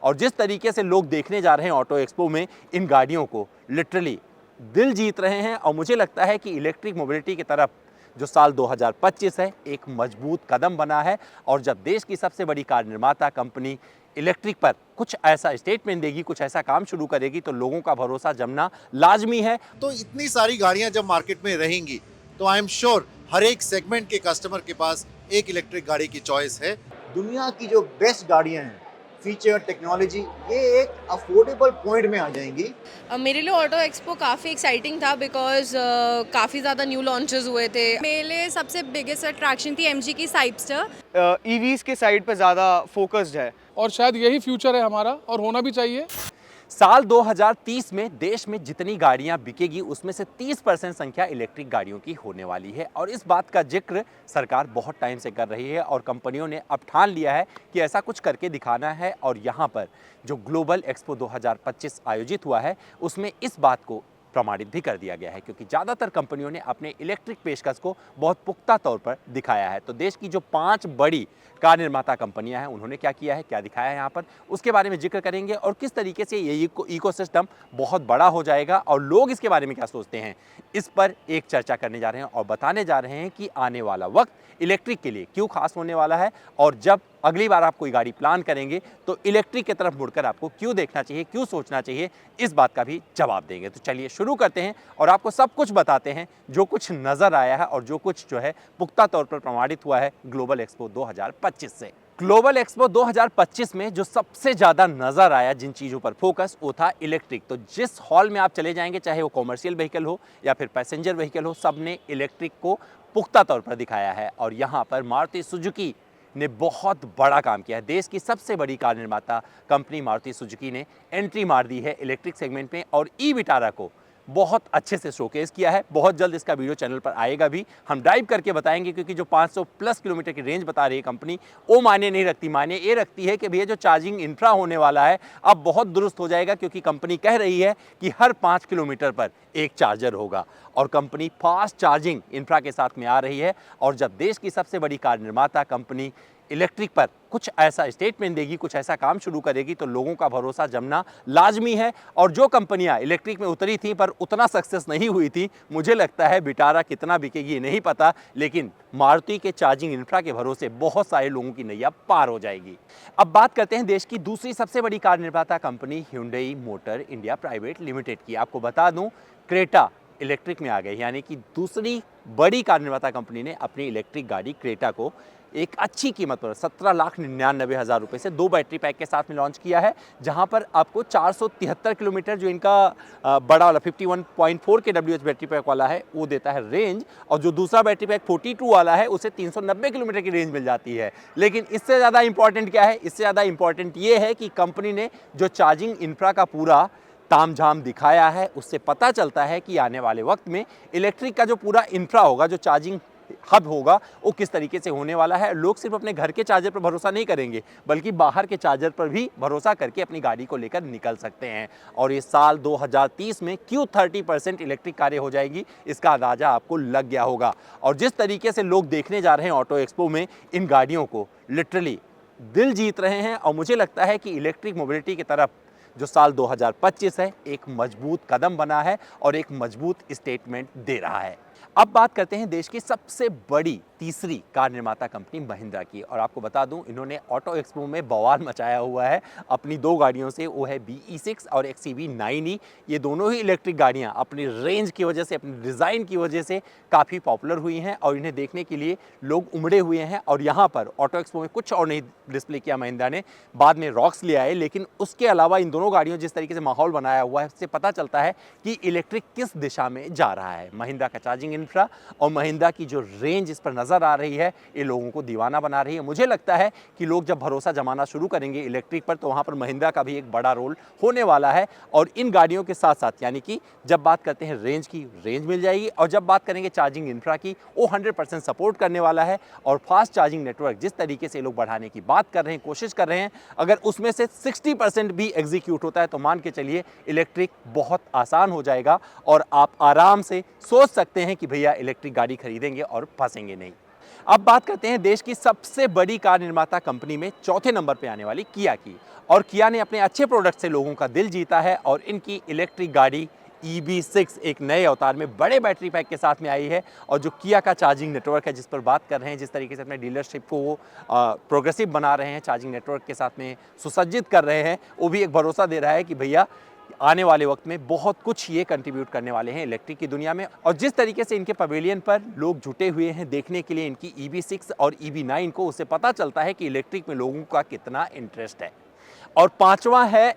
और जिस तरीके से लोग देखने जा रहे हैं ऑटो एक्सपो में इन गाड़ियों को, लिटरली दिल जीत रहे हैं। और मुझे लगता है कि इलेक्ट्रिक मोबिलिटी की तरफ जो साल 2025 है एक मजबूत कदम बना है। और जब देश की सबसे बड़ी कार निर्माता कंपनी इलेक्ट्रिक पर कुछ ऐसा स्टेटमेंट देगी, कुछ ऐसा काम शुरू करेगी, तो लोगों का भरोसा जमना लाजमी है। तो इतनी सारी गाड़ियां जब मार्केट में रहेंगी तो आई एम श्योर हर एक सेगमेंट के कस्टमर के पास एक इलेक्ट्रिक गाड़ी की चॉइस है। दुनिया की जो बेस्ट गाड़ियां हैं, फीचर, टेक्नोलॉजी, ये एक अफोर्डेबल पॉइंट में आ जाएंगी। मेरे लिए ऑटो एक्सपो काफ़ी एक्साइटिंग था बिकॉज काफ़ी ज़्यादा न्यू लॉन्चेस हुए थे। मेरे लिए सबसे बिगेस्ट अट्रैक्शन थी एमजी की साइडस्टर। ईवीज के साइड पे ज़्यादा फोकस्ड है और शायद यही फ्यूचर है हमारा और होना भी चाहिए। साल 2030 में देश में जितनी गाड़ियां बिकेगी उसमें से 30% संख्या इलेक्ट्रिक गाड़ियों की होने वाली है। और इस बात का जिक्र सरकार बहुत टाइम से कर रही है और कंपनियों ने अब ठान लिया है कि ऐसा कुछ करके दिखाना है। और यहाँ पर जो ग्लोबल एक्सपो 2025 आयोजित हुआ है उसमें इस बात को प्रमाणित भी कर दिया गया है, क्योंकि ज़्यादातर कंपनियों ने अपने इलेक्ट्रिक पेशकश को बहुत पुख्ता तौर पर दिखाया है। तो देश की जो 5 बड़ी कार निर्माता कंपनियां हैं उन्होंने क्या किया है, क्या दिखाया है यहाँ पर, उसके बारे में जिक्र करेंगे। और किस तरीके से ये इकोसिस्टम बहुत बड़ा हो जाएगा और लोग इसके बारे में क्या सोचते हैं, इस पर एक चर्चा करने जा रहे हैं और बताने जा रहे हैं कि आने वाला वक्त इलेक्ट्रिक के लिए क्यों खास होने वाला है। और जब अगली बार आप कोई गाड़ी प्लान करेंगे तो इलेक्ट्रिक की तरफ मुड़कर आपको क्यों देखना चाहिए, क्यों सोचना चाहिए, इस बात का भी जवाब देंगे। तो चलिए शुरू करते हैं और आपको सब कुछ बताते हैं जो कुछ नजर आया है और जो कुछ जो है पुख्ता तौर पर प्रमाणित हुआ है ग्लोबल एक्सपो 2025 से। ग्लोबल एक्सपो 2025 में जो सबसे ज्यादा नजर आया जिन चीजों पर फोकस, वो था इलेक्ट्रिक। तो जिस हॉल में आप चले जाएंगे, चाहे वो कॉमर्शियल व्हीकल हो या फिर पैसेंजर व्हीकल हो, सबने इलेक्ट्रिक को पुख्ता तौर पर दिखाया है। और यहाँ पर मारुति सुजुकी ने बहुत बड़ा काम किया है। देश की सबसे बड़ी कार निर्माता कंपनी मारुति सुजुकी ने एंट्री मार दी है इलेक्ट्रिक सेगमेंट में और ई विटारा को बहुत अच्छे से शोकेस किया है। बहुत जल्द इसका वीडियो चैनल पर आएगा भी, हम ड्राइव करके बताएंगे, क्योंकि जो 500 प्लस किलोमीटर की रेंज बता रही है कंपनी, वो मायने नहीं रखती। मायने ये रखती है कि भैया जो चार्जिंग इंफ्रा होने वाला है अब बहुत दुरुस्त हो जाएगा, क्योंकि कंपनी कह रही है कि हर 5 किलोमीटर पर एक चार्जर होगा और कंपनी फास्ट चार्जिंग इंफ्रा के साथ में आ रही है। और जब देश की सबसे बड़ी कार निर्माता कंपनी इलेक्ट्रिक पर कुछ ऐसा स्टेटमेंट देगी, कुछ ऐसा काम शुरू करेगी, तो लोगों का भरोसा जमना लाजमी है। और जो कंपनियां इलेक्ट्रिक में उतरी थी पर उतना सक्सेस नहीं हुई थी, मुझे लगता है विटारा कितना बिकेगी ये नहीं पता, लेकिन मारुति के चार्जिंग इंफ्रा के भरोसे बहुत सारे लोगों की नैया पार हो जाएगी। अब बात करते हैं देश की दूसरी सबसे बड़ी कार निर्माता company Hyundai motor India private limited की। आपको बता दूं, क्रेटा इलेक्ट्रिक में आ गई, यानी कि दूसरी बड़ी कार निर्माता कंपनी ने अपनी इलेक्ट्रिक गाड़ी क्रेटा को एक अच्छी कीमत पर 17,99,000 रुपये से 2 बैटरी पैक के साथ में लॉन्च किया है, जहां पर आपको 473 किलोमीटर जो इनका बड़ा वाला 51.4 के WH बैटरी पैक वाला है वो देता है रेंज, और जो दूसरा बैटरी पैक 42 वाला है उसे 390 किलोमीटर की रेंज मिल जाती है। लेकिन इससे ज़्यादा इंपॉर्टेंट क्या है, इससे ज़्यादा इंपॉर्टेंट ये है कि कंपनी ने जो चार्जिंग इंफ्रा का पूरा तामझाम दिखाया है, उससे पता चलता है कि आने वाले वक्त में इलेक्ट्रिक का जो पूरा इंफ्रा होगा, जो चार्जिंग हब होगा, वो किस तरीके से होने वाला है। लोग सिर्फ अपने घर के चार्जर पर भरोसा नहीं करेंगे, बल्कि बाहर के चार्जर पर भी भरोसा करके अपनी गाड़ी को लेकर निकल सकते हैं। और इस साल 2030 में क्यों 30% इलेक्ट्रिक कारें हो जाएगी, इसका अंदाजा आपको लग गया होगा। और जिस तरीके से लोग देखने जा रहे हैं ऑटो एक्सपो में इन गाड़ियों को, लिटरली दिल जीत रहे हैं। और मुझे लगता है कि इलेक्ट्रिक मोबिलिटी की तरफ जो साल 2025 है एक मजबूत कदम बना है और एक मजबूत स्टेटमेंट दे रहा है। अब बात करते हैं देश की सबसे बड़ी तीसरी कार निर्माता कंपनी महिंद्रा की। और आपको बता दूं, इन्होंने ऑटो एक्सपो में बवाल मचाया हुआ है अपनी 2 गाड़ियों से, वो है BE6 और XEV9E। ये दोनों ही इलेक्ट्रिक गाड़ियां अपनी रेंज की वजह से, अपनी डिज़ाइन की वजह से काफ़ी पॉपुलर हुई हैं और इन्हें देखने के लिए लोग उमड़े हुए हैं। और यहाँ पर ऑटो एक्सपो में कुछ और नहीं डिस्प्ले किया महिंद्रा ने, बाद में रॉक्स ले आए, लेकिन उसके अलावा इन दोनों गाड़ियों जिस तरीके से माहौल बनाया हुआ है उससे पता चलता है कि इलेक्ट्रिक किस दिशा में जा रहा है। महिंद्रा का चार्जिंग इंफ्रा और महिंद्रा की जो रेंज इस पर नजर आ रही है, ये लोगों को दीवाना बना रही है। मुझे लगता है कि लोग जब भरोसा जमाना शुरू करेंगे इलेक्ट्रिक पर, तो वहां पर महिंद्रा का भी एक बड़ा रोल होने वाला है। और इन गाड़ियों के साथ साथ, यानी कि जब बात करते हैं रेंज की, रेंज मिल जाएगी, और जब बात करेंगे चार्जिंग इंफ्रा की, वो 100% सपोर्ट करने वाला है। और फास्ट चार्जिंग नेटवर्क जिस तरीके से लोग बढ़ाने की बात कर रहे हैं, कोशिश कर रहे हैं, अगर उसमें से 60% भी एग्जीक्यूट होता है तो मान के चलिए इलेक्ट्रिक बहुत आसान हो जाएगा और आप आराम से सोच सकते हैं कि भैया इलेक्ट्रिक गाड़ी खरीदेंगे और फंसेंगे नहीं। अब बात करते हैं देश की सबसे बड़ी कार निर्माता कंपनी में चौथे नंबर पे आने वाली किया की। और किया ने अपने अच्छे प्रोडक्ट से लोगों का दिल जीता है और इनकी इलेक्ट्रिक गाड़ी EV6 एक नए अवतार में बड़े बैटरी पैक के साथ में आई है। और जो किया का चार्जिंग नेटवर्क है जिस पर बात कर रहे हैं, जिस तरीके से अपने डीलरशिप को वो प्रोग्रेसिव बना रहे हैं, चार्जिंग नेटवर्क के साथ में सुसज्जित कर रहे हैं, वो भी एक भरोसा दे रहा है कि भैया आने वाले वक्त में बहुत कुछ ये कंट्रीब्यूट करने वाले हैं इलेक्ट्रिक की दुनिया में। और जिस तरीके से इनके पवेलियन पर लोग जुटे हुए हैं देखने के लिए इनकी EV6 और EV9 को, उससे पता चलता है कि इलेक्ट्रिक में लोगों का कितना इंटरेस्ट है। और पांचवा है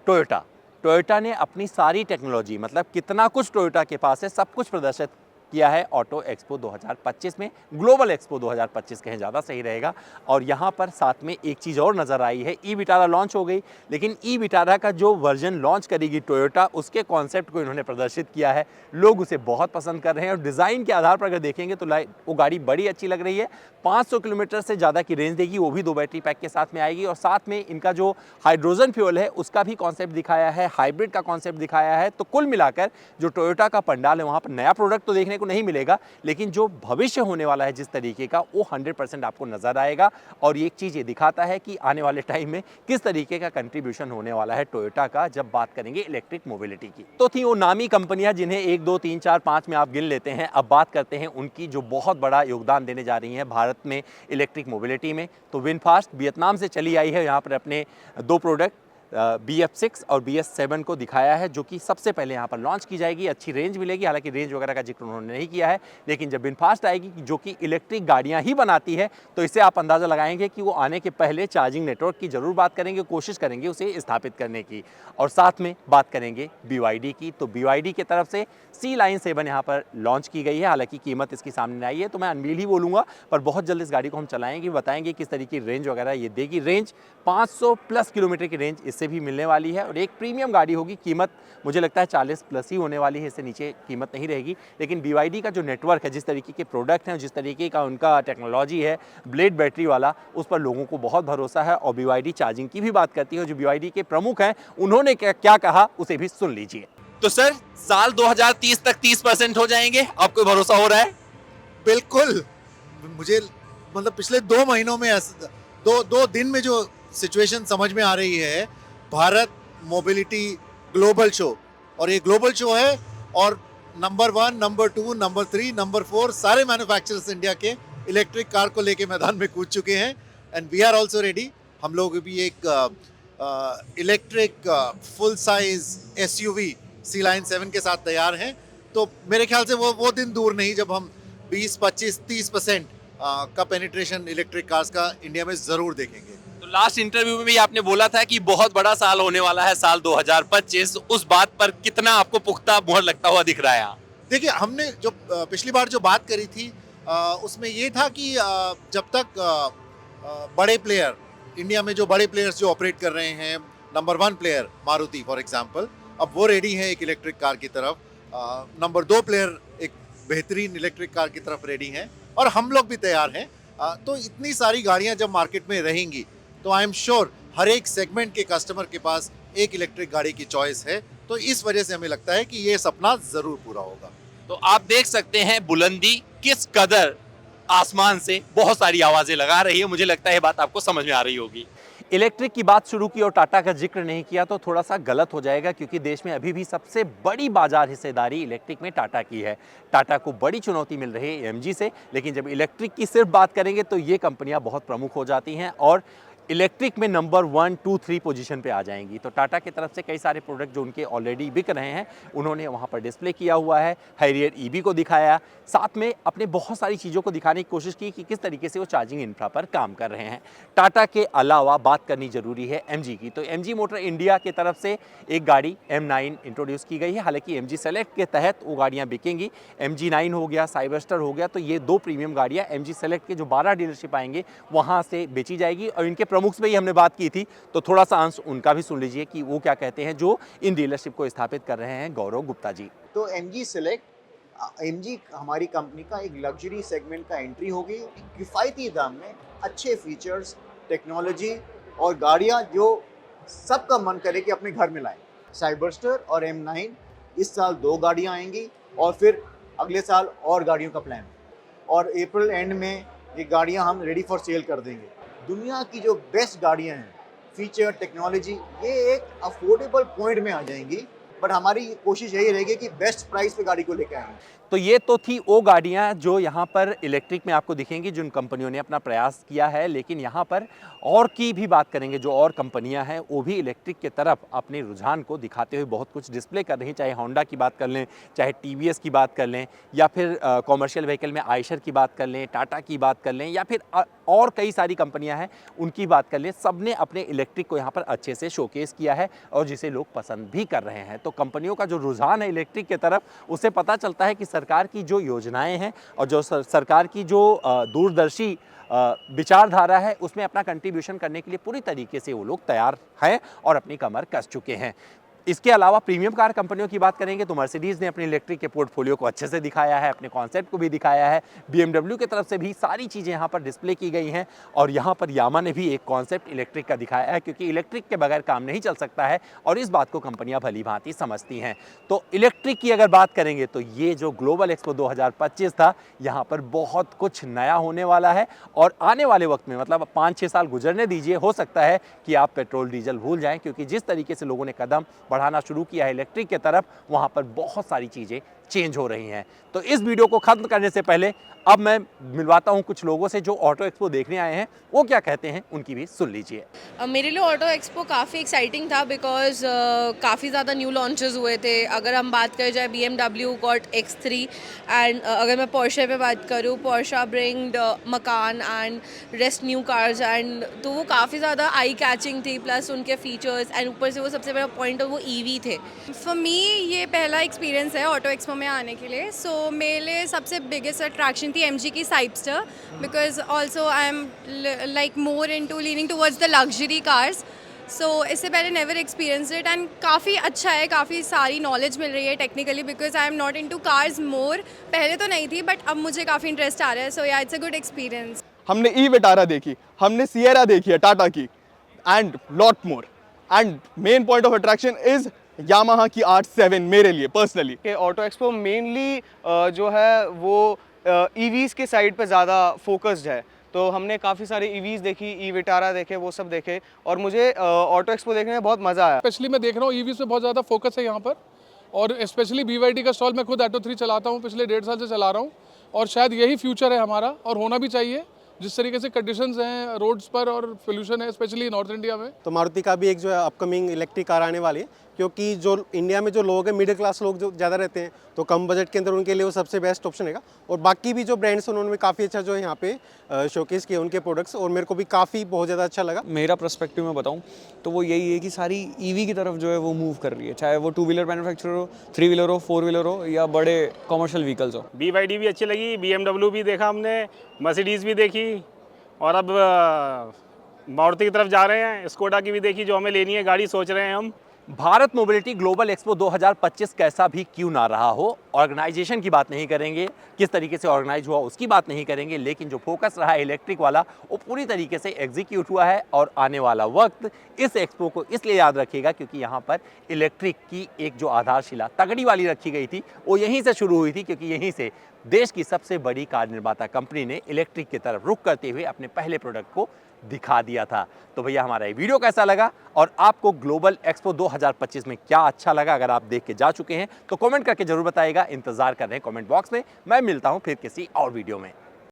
टोयोटा। टोयोटा ने अपनी सारी टेक्नोलॉजी, मतलब कितना कुछ टोयोटा के पास है, सब कुछ प्रदर्शित किया है ऑटो एक्सपो 2025 में, ग्लोबल एक्सपो 2025 कहें ज़्यादा सही रहेगा। और यहाँ पर साथ में एक चीज़ और नज़र आई है, ई विटारा लॉन्च हो गई, लेकिन ई विटारा का जो वर्जन लॉन्च करेगी टोयोटा, उसके कॉन्सेप्ट को इन्होंने प्रदर्शित किया है। लोग उसे बहुत पसंद कर रहे हैं और डिज़ाइन के आधार पर अगर देखेंगे तो वो गाड़ी बड़ी अच्छी लग रही है। 500 किलोमीटर से ज़्यादा की रेंज देगी, वो भी 2 बैटरी पैक के साथ में आएगी। और साथ में इनका जो हाइड्रोजन फ्यूल है उसका भी कॉन्सेप्ट दिखाया है, हाइब्रिड का कॉन्सेप्ट दिखाया है। तो कुल मिलाकर जो टोयोटा का पंडाल है वहाँ पर नया प्रोडक्ट तो देखने को नहीं मिलेगा, लेकिन जो भविष्य होने वाला है जिस तरीके का, वो 100% आपको नजर आएगा। और एक चीज ये दिखाता है कि आने वाले टाइम में किस तरीके का कंट्रीब्यूशन होने वाला है टोयोटा का जब बात करेंगे इलेक्ट्रिक मोबिलिटी की। तो थी वो नामी कंपनियां जिन्हें 1, 2, 3, 4, 5 में आप गिन लेते हैं। अब बात करते हैं उनकी जो बहुत बड़ा योगदान देने जा रही है भारत में इलेक्ट्रिक मोबिलिटी में। तो विनफास्ट वियतनाम से चली आई है, यहाँ पर अपने 2 प्रोडक्ट BF6 और BS7 को दिखाया है, जो कि सबसे पहले यहाँ पर लॉन्च की जाएगी। अच्छी रेंज मिलेगी, हालांकि रेंज वगैरह का जिक्र उन्होंने नहीं किया है, लेकिन जब विनफास्ट आएगी जो कि इलेक्ट्रिक गाड़ियाँ ही बनाती है, तो इससे आप अंदाज़ा लगाएंगे कि वो आने के पहले चार्जिंग नेटवर्क की ज़रूर बात करेंगे, कोशिश करेंगे उसे स्थापित करने की। और साथ में बात करेंगे BYD की। तो BYD की तरफ से C-Line 7 यहाँ पर लॉन्च की गई है, हालांकि कीमत इसकी सामने आई है तो मैं अनवील ही बोलूँगा, पर बहुत जल्द इस गाड़ी को हम चलाएंगे, बताएंगे किस तरीके की रेंज वगैरह ये देगी। रेंज 500+ किलोमीटर की रेंज इससे भी मिलने वाली है और एक प्रीमियम गाड़ी होगी। कीमत मुझे लगता है 40+ ही होने वाली है, इससे नीचे कीमत नहीं रहेगी। लेकिन BYD का जो नेटवर्क है, जिस तरीके के प्रोडक्ट हैं, जिस तरीके का उनका टेक्नोलॉजी है ब्लेड बैटरी वाला, उस पर लोगों को बहुत भरोसा है। और BYD चार्जिंग की भी बात करती है, जो BYD के प्रमुख हैं उन्होंने क्या कहा उसे भी सुन लीजिए। तो सर, साल 2030 तक 30% हो जाएंगे, आपको भरोसा हो रहा है? बिल्कुल, मुझे मतलब पिछले 2 महीनों में दो दिन में जो सिचुएशन समझ में आ रही है, भारत मोबिलिटी ग्लोबल शो, और ये ग्लोबल शो है और नंबर 1, नंबर 2, नंबर 3, नंबर 4 सारे मैन्युफैक्चरर्स इंडिया के इलेक्ट्रिक कार को लेके मैदान में कूद चुके हैं। And we are also ready. हम लोग भी एक electric full size SUV C-Line 7 के साथ तैयार हैं। तो मेरे ख्याल से वो दिन दूर नहीं जब हम 20, 25, 30% का पेनिट्रेशन इलेक्ट्रिक कार्स का इंडिया में ज़रूर देखेंगे। तो लास्ट इंटरव्यू में भी आपने बोला था कि बहुत बड़ा साल होने वाला है साल 2025, उस बात पर कितना आपको पुख्ता मुहर लगता हुआ दिख रहा है? देखिए, हमने जो पिछली बार जो बात करी थी उसमें ये था कि जब तक बड़े प्लेयर इंडिया में, जो बड़े प्लेयर्स जो ऑपरेट कर रहे हैं, number 1 player Maruti for example, अब वो रेडी है एक इलेक्ट्रिक कार की तरफ, नंबर 2 प्लेयर एक बेहतरीन इलेक्ट्रिक कार की तरफ रेडी हैं, और हम लोग भी तैयार हैं। तो इतनी सारी गाड़ियां जब मार्केट में रहेंगी तो आई एम श्योर हर एक सेगमेंट के कस्टमर के पास एक इलेक्ट्रिक गाड़ी की चॉइस है। तो इस वजह से हमें लगता है कि ये सपना जरूर पूरा होगा। तो आप देख सकते हैं बुलंदी किस कदर आसमान से बहुत सारी आवाजें लगा रही है। मुझे लगता है ये बात आपको समझ में आ रही होगी। इलेक्ट्रिक की बात शुरू की और टाटा का जिक्र नहीं किया तो थोड़ा सा गलत हो जाएगा, क्योंकि देश में अभी भी सबसे बड़ी बाजार हिस्सेदारी इलेक्ट्रिक में टाटा की है। टाटा को बड़ी चुनौती मिल रही है AMG से, लेकिन जब इलेक्ट्रिक की सिर्फ बात करेंगे तो ये कंपनियां बहुत प्रमुख हो जाती हैं और इलेक्ट्रिक में नंबर 1, 2, 3 पोजीशन पे आ जाएंगी। तो टाटा की तरफ से कई सारे प्रोडक्ट जो उनके ऑलरेडी बिक रहे हैं उन्होंने वहाँ पर डिस्प्ले किया हुआ है। हैरियर EV को दिखाया, साथ में अपने बहुत सारी चीज़ों को दिखाने की कोशिश की कि किस तरीके से वो चार्जिंग इंफ्रा पर काम कर रहे हैं। टाटा के अलावा बात करनी जरूरी है MG की। तो MG मोटर इंडिया की तरफ से एक गाड़ी M9 इंट्रोड्यूस की गई है। हालांकि MG सेलेक्ट के तहत वो गाड़ियाँ बिकेंगी। MG9 हो गया, साइबरस्टर हो गया, तो ये 2 प्रीमियम गाड़ियाँ MG सेलेक्ट के जो 12 डीलरशिप आएंगे वहाँ से बेची जाएगी। और इनके प्रमुख से ही हमने बात की थी, तो थोड़ा सा अंश उनका भी सुन लीजिए कि वो क्या कहते हैं जो इन डीलरशिप को स्थापित कर रहे हैं, गौरव गुप्ता जी। तो MG सेलेक्ट, MG हमारी कंपनी का एक लग्जरी सेगमेंट का एंट्री होगी, किफ़ायती दाम में, अच्छे फीचर्स, टेक्नोलॉजी और गाड़ियां जो सबका मन करे कि अपने घर में लाएं। साइबरस्टर और M9 इस साल 2 गाड़ियां आएंगी और फिर अगले साल और गाड़ियों का प्लान। और अप्रैल एंड में ये गाड़ियां हम रेडी फॉर सेल कर देंगे। दुनिया की जो बेस्ट गाड़ियां हैं, फीचर, टेक्नोलॉजी, ये एक अफोर्डेबल पॉइंट में आ जाएंगी, बट हमारी कोशिश यही रहेगी कि बेस्ट प्राइस पे गाड़ी को लेकर आएंगे। तो ये तो थी वो गाड़ियाँ जो यहाँ पर इलेक्ट्रिक में आपको दिखेंगी, जिन कंपनियों ने अपना प्रयास किया है। लेकिन यहाँ पर और की भी बात करेंगे, जो और कंपनियाँ हैं वो भी इलेक्ट्रिक की तरफ अपने रुझान को दिखाते हुए बहुत कुछ डिस्प्ले कर रही हैं। चाहे होंडा की बात कर लें, चाहे टीवीएस की बात कर लें, या फिर कॉमर्शियल व्हीकल में आयशर की बात कर लें, टाटा की बात कर लें, या फिर और कई सारी कंपनियां हैं उनकी बात कर लें। सब ने अपने इलेक्ट्रिक को यहाँ पर अच्छे से शोकेस किया है और जिसे लोग पसंद भी कर रहे हैं। तो कंपनियों का जो रुझान है इलेक्ट्रिक की तरफ, उससे पता चलता है कि सरकार की जो योजनाएं हैं और जो सरकार की जो दूरदर्शी विचारधारा है, उसमें अपना कंट्रीब्यूशन करने के लिए पूरी तरीके से वो लोग तैयार हैं और अपनी कमर कस चुके हैं। इसके अलावा प्रीमियम कार कंपनियों की बात करेंगे तो मर्सिडीज़ ने अपने इलेक्ट्रिक के पोर्टफोलियो को अच्छे से दिखाया है, अपने कॉन्सेप्ट को भी दिखाया है। BMW की तरफ से भी सारी चीज़ें यहाँ पर डिस्प्ले की गई हैं और यहाँ पर यामा ने भी एक कॉन्सेप्ट इलेक्ट्रिक का दिखाया है, क्योंकि इलेक्ट्रिक के बगैर काम नहीं चल सकता है और इस बात को कंपनियाँ भली भांति समझती हैं। तो इलेक्ट्रिक की अगर बात करेंगे तो ये जो ग्लोबल एक्सपो 2025 था, यहाँ पर बहुत कुछ नया होने वाला है और आने वाले वक्त में, मतलब 5-6 साल गुजरने दीजिए, हो सकता है कि आप पेट्रोल डीजल भूल जाएं, क्योंकि जिस तरीके से लोगों ने कदम बढ़ाना शुरू किया है इलेक्ट्रिक की तरफ, वहां पर बहुत सारी चीजें चेंज हो रही हैं। तो इस वीडियो को खत्म करने से पहले अब मैं मिलवाता हूं कुछ लोगों से जो ऑटो एक्सपो देखने आए हैं, वो क्या कहते हैं उनकी भी सुन लीजिए। मेरे लिए ऑटो एक्सपो काफ़ी एक्साइटिंग था बिकॉज काफ़ी ज़्यादा न्यू लॉन्चेस हुए थे। अगर हम बात करें जाए BMW गॉट X3 एंड अगर मैं पोर्शे पे बात करूँ, पोर्शा ब्रिंग्ड मकान and rest new cars, and तो वो काफ़ी ज़्यादा आई कैचिंग थी, प्लस उनके फीचर्स एंड ऊपर से वो सबसे बड़ा पॉइंट वो EV थे। फॉर मी ये पहला एक्सपीरियंस है ऑटो एक्सपो में आने के लिए। सो मेरे लिए सबसे बिगेस्ट अट्रैक्शन थी MG की Cyberster, because also I am like more into leaning towards the luxury cars. So इससे पहले नेवर एक्सपीरियंस इट एंड काफ़ी अच्छा है, काफ़ी सारी नॉलेज मिल रही है technically, because I am not into cars more. पहले तो नहीं थी, बट अब मुझे काफ़ी इंटरेस्ट आ रहा है। सो या इट्स अ गुड एक्सपीरियंस। हमने ई-विटारा देखी, हमने सियरा देखी है टाटा की, and lot more. And main point of attraction is Yamaha की R7 मेरे लिए पर्सनली। कि ऑटो एक्सपो मेनली जो है वो EVs के साइड पे ज़्यादा फोकस्ड है। तो हमने काफ़ी सारे EVs देखी, ई-विटारा देखे, वो सब देखे, और मुझे ऑटो एक्सपो देखने में बहुत मज़ा आया। स्पेशली मैं देख रहा हूँ EVs पे बहुत ज़्यादा फोकस है यहाँ पर, और स्पेशली BYD का स्टॉल मैं खुद ऑटो 3 चलाता हूँ, पिछले 1.5 साल से चला रहा हूँ, और शायद यही फ्यूचर है हमारा और होना भी चाहिए। जिस तरीके से कंडीशंस हैं रोड्स पर और पोल्यूशन है स्पेशली नॉर्थ इंडिया में। तो मारुति का भी एक जो है अपकमिंग इलेक्ट्रिक कार आने वाली है, क्योंकि जो इंडिया में जो लोग हैं, मिडिल क्लास लोग जो ज़्यादा रहते हैं, तो कम बजट के अंदर उनके लिए वो सबसे बेस्ट ऑप्शन रहेगा। और बाकी भी जो ब्रांड्स हैं उन्होंने काफ़ी अच्छा जो है यहाँ पे शोकेस किए उनके प्रोडक्ट्स, और मेरे को भी काफ़ी बहुत ज़्यादा अच्छा लगा। मेरा पर्सपेक्टिव में बताऊं तो वो यही है कि सारी EV की तरफ जो है वो मूव कर रही है, चाहे वो 2 व्हीलर मैन्युफैक्चरर हो, 3 व्हीलर हो, 4 व्हीलर हो, या बड़े कॉमर्शियल व्हीकल्स हो। BYD भी अच्छी लगी, BMW भी देखा हमने, मर्सिडीज़ भी देखी, और अब मारुति की तरफ जा रहे हैं। स्कोडा की भी देखी, जो हमें लेनी है गाड़ी, सोच रहे हैं हम। भारत मोबिलिटी ग्लोबल एक्सपो 2025 कैसा भी क्यों ना रहा हो, ऑर्गेनाइजेशन की बात नहीं करेंगे, किस तरीके से ऑर्गेनाइज हुआ उसकी बात नहीं करेंगे, लेकिन जो फोकस रहा है इलेक्ट्रिक वाला, वो पूरी तरीके से एग्जीक्यूट हुआ है। और आने वाला वक्त इस एक्सपो को इसलिए याद रखिएगा क्योंकि यहाँ पर इलेक्ट्रिक की एक जो आधारशिला तगड़ी वाली रखी गई थी, वो यहीं से शुरू हुई थी, क्योंकि यहीं से देश की सबसे बड़ी कार निर्माता कंपनी ने इलेक्ट्रिक की तरफ रुख करते हुए अपने पहले प्रोडक्ट को दिखा दिया था। तो भैया हमारा ये वीडियो कैसा लगा और आपको ग्लोबल एक्सपो 2025 में क्या अच्छा लगा, अगर आप देख के जा चुके हैं तो कमेंट करके जरूर बताइएगा। इंतजार कर रहे हैं कमेंट बॉक्स में। मैं मिलता हूं फिर किसी और वीडियो में।